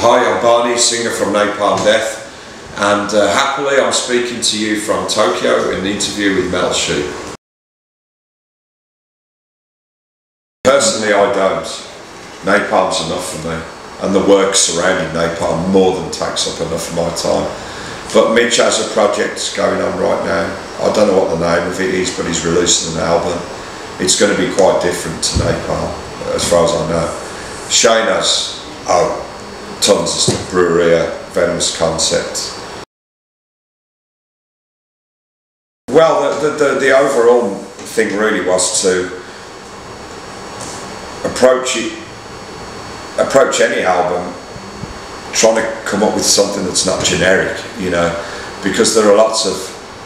Hi, I'm Barney, singer from Napalm Death, and happily I'm speaking to you from Tokyo in an interview with Metalship. Personally, I don't. Napalm's enough for me, and the work surrounding Napalm more than takes up enough of my time. But Mitch has a project going on right now. I don't know what the name of it is, but he's releasing an album. It's going to be quite different to Napalm, as far as I know. Shane has tons of stuff, brewery, venomous concept. Well, the overall thing really was to approach any album trying to come up with something that's not generic, you know, because there are lots of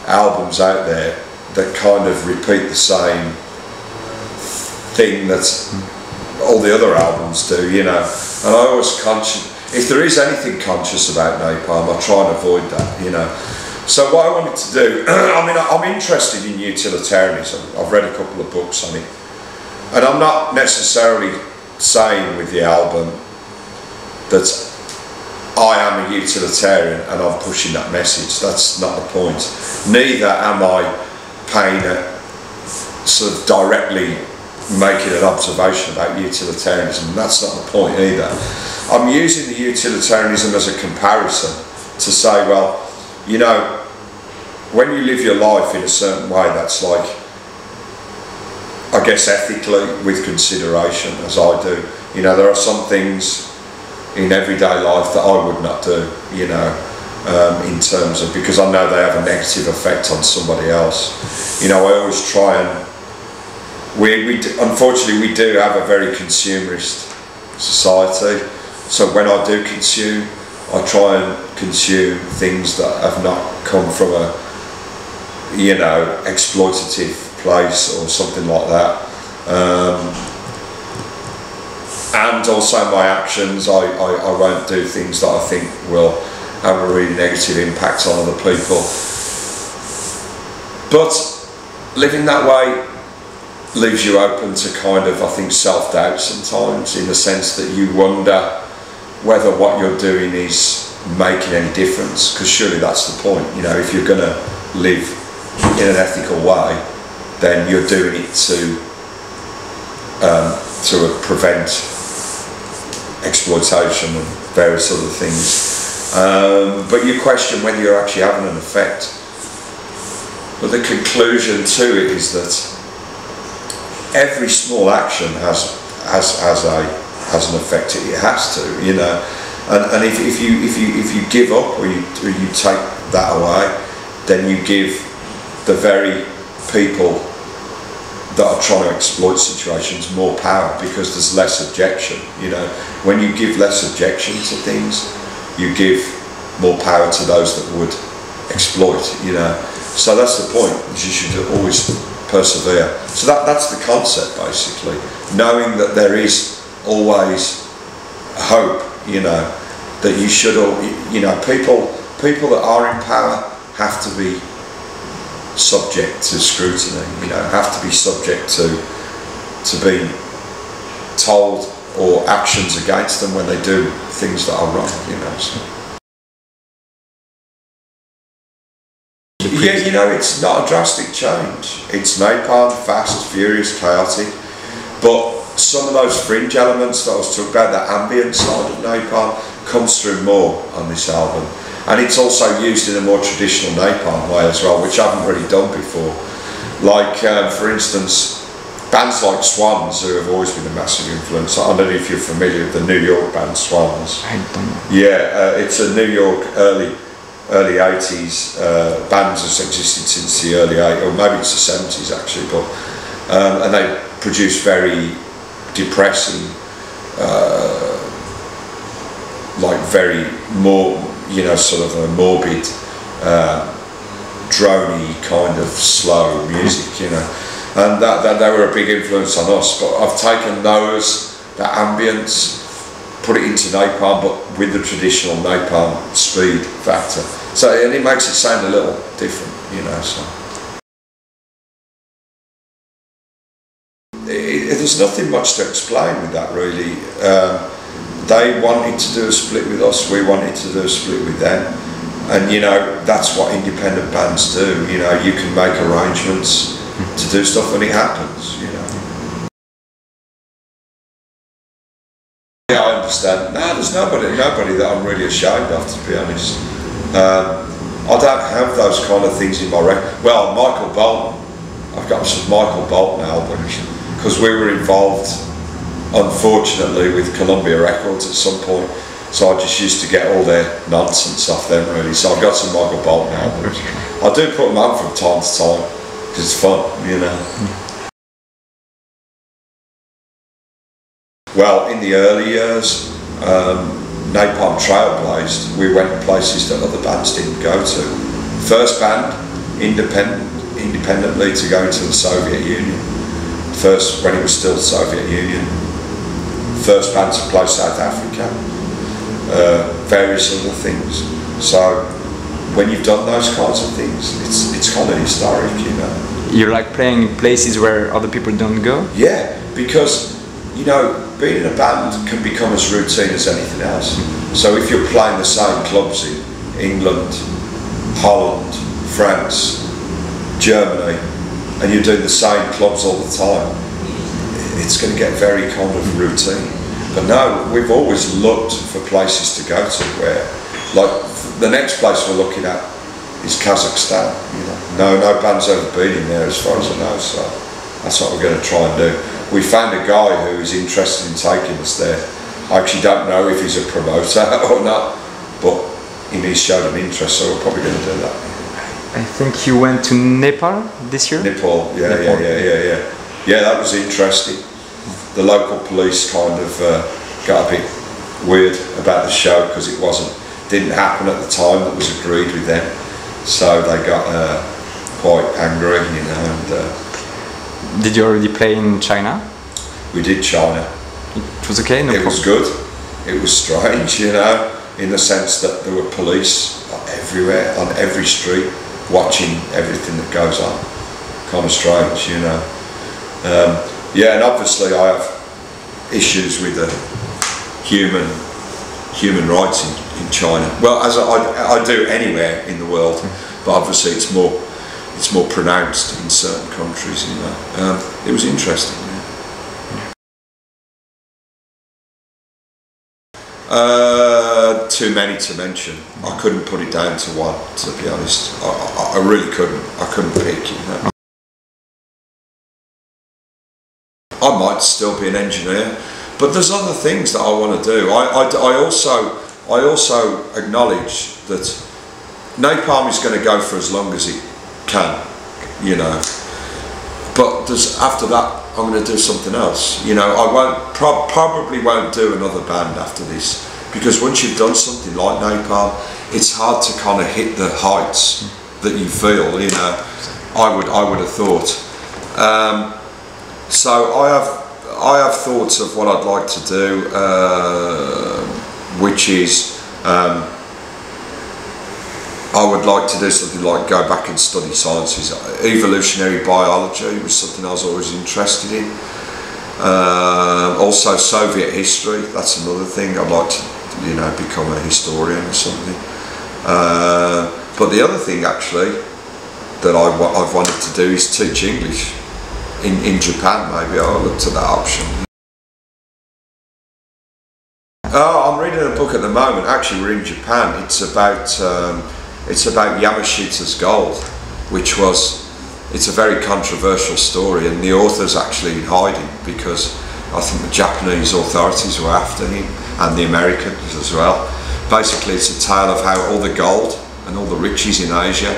albums out there that kind of repeat the same thing that all the other albums do, you know. And I always if there is anything conscious about Napalm, I try and avoid that, you know. So what I wanted to do, I mean, I'm interested in utilitarianism. I've read a couple of books on it, and I'm not necessarily saying with the album that I am a utilitarian and I'm pushing that message. That's not the point. Neither am I paying sort of directly making an observation about utilitarianism. That's not the point either. I'm using the utilitarianism as a comparison to say, well, you know, when you live your life in a certain way, that's like, I guess, ethically with consideration, as I do. You know, there are some things in everyday life that I would not do, you know, in terms of, because I know they have a negative effect on somebody else. You know, I always try and, unfortunately we do have a very consumerist society, so when I do consume, I try and consume things that have not come from a, you know, exploitative place or something like that. And also my actions, I won't do things that I think will have a really negative impact on other people. But living that way leaves you open to kind of, I think, self-doubt sometimes, in the sense that you wonder whether what you're doing is making any difference, because surely that's the point. You know, if you're going to live in an ethical way, then you're doing it to prevent exploitation and various other things. But you question whether you're actually having an effect. But the conclusion to it is that every small action has an effect. It has to, you know. And if you give up or you take that away, then you give the very people that are trying to exploit situations more power, because there's less objection, you know. When you give less objection to things, you give more power to those that would exploit, you know. So that's the point, is you should always persevere. So that's the concept, basically, knowing that there is always hope, you know, that you should all, you know, people that are in power have to be subject to scrutiny, you know, have to be subject to being told, or actions against them when they do things that are wrong, you know. So. Yeah, you know, it's not a drastic change. It's Napalm, fast, furious, chaotic, but some of those fringe elements that I was talking about, that ambient side of Napalm, comes through more on this album. And it's also used in a more traditional Napalm way as well, which I haven't really done before. Like, for instance, bands like Swans, who have always been a massive influence. I don't know if you're familiar with the New York band Swans. I don't know. Yeah, it's a New York early 80s band that's existed since the early 80s, or maybe it's the 70s actually, but and they produce very depressing, like very more, you know, sort of a morbid, drony kind of slow music, you know, and that they were a big influence on us. But I've taken that ambience, put it into Napalm, but with the traditional Napalm speed factor. So, and it makes it sound a little different, you know. So there's nothing much to explain with that, really. they wanted to do a split with us, we wanted to do a split with them, and you know, that's what independent bands do. You know, you can make arrangements to do stuff when it happens, you know. Yeah, I understand. No, there's nobody that I'm really ashamed of, to be honest. I don't have those kind of things in my record. Well, Michael Bolton, I've got some Michael Bolton albums, because we were involved, unfortunately, with Columbia Records at some point, so I just used to get all their nonsense off them, really. So I've got some Michael Bolton albums. I do put them on from time to time, because it's fun, you know. Well, in the early years, Napalm trailblazed. We went places that other bands didn't go to. First band, independently, to go into the Soviet Union. First, when it was still the Soviet Union. First band to play South Africa. Various other things. So, when you've done those kinds of things, it's kind of historic, you know. You like playing in places where other people don't go? Yeah, because, you know, being in a band can become as routine as anything else. So if you're playing the same clubs in England, Holland, France, Germany, and you're doing the same clubs all the time, it's going to get very kind of routine. But no, we've always looked for places to go to where, like, the next place we're looking at is Kazakhstan. You know, no band's ever been in there as far as I know, so that's what we're going to try and do. We found a guy who is interested in taking us there. I actually don't know if he's a promoter or not, but he's showed an interest, so we're probably going to do that. I think you went to Nepal this year? Nepal, yeah. Yeah, that was interesting. The local police kind of got a bit weird about the show because it didn't happen at the time that was agreed with them. So they got quite angry, you know. And, did you already play in China? We did China. It was okay? No it was good. It was strange, you know, in the sense that there were police everywhere, on every street, watching everything that goes on. Kind of strange, you know. Yeah, and obviously I have issues with the human rights in China. Well, as I do anywhere in the world, but obviously it's more pronounced in certain countries, you know. It was interesting. Yeah. Too many to mention. I couldn't put it down to one, to be honest. I really couldn't. I couldn't pick, you know. I might still be an engineer, but there's other things that I want to do. I also acknowledge that Napalm is going to go for as long as it can, you know. But after that, I'm going to do something else. You know, I probably won't do another band after this, because once you've done something like Napalm, it's hard to kind of hit the heights that you feel. You know, I would have thought. So I have thoughts of what I'd like to do, which is I would like to do something like go back and study sciences. Evolutionary biology was something I was always interested in. Also Soviet history, that's another thing. I'd like to, you know, become a historian or something. But the other thing actually that I've wanted to do is teach English in Japan. Maybe I'll look to that option. Oh, I'm reading a book at the moment. Actually, we're in Japan. It's about Yamashita's Gold, which it's a very controversial story, and the author's actually in hiding because I think the Japanese authorities were after him, and the Americans as well. Basically, it's a tale of how all the gold and all the riches in Asia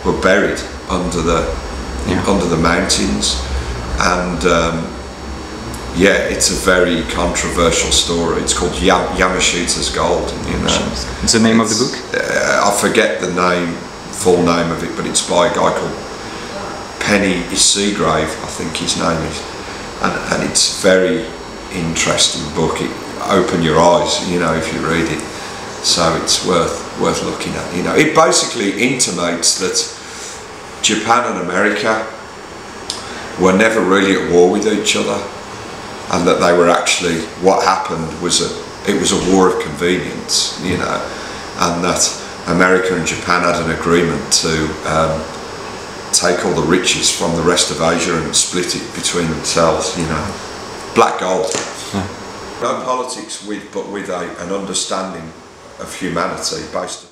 were buried under the mountains, and yeah, it's a very controversial story. It's called Yamashita's Gold. You know, it's the name of the book. I forget the full name of it, but it's by a guy called Penny Seagrave, I think his name is, and it's a very interesting book. It open your eyes, you know, if you read it. So it's worth looking at. You know, it basically intimates that Japan and America were never really at war with each other, and that they were actually, what happened was it was a war of convenience, you know, and that America and Japan had an agreement to take all the riches from the rest of Asia and split it between themselves, you know. Black gold. No politics but with an understanding of humanity based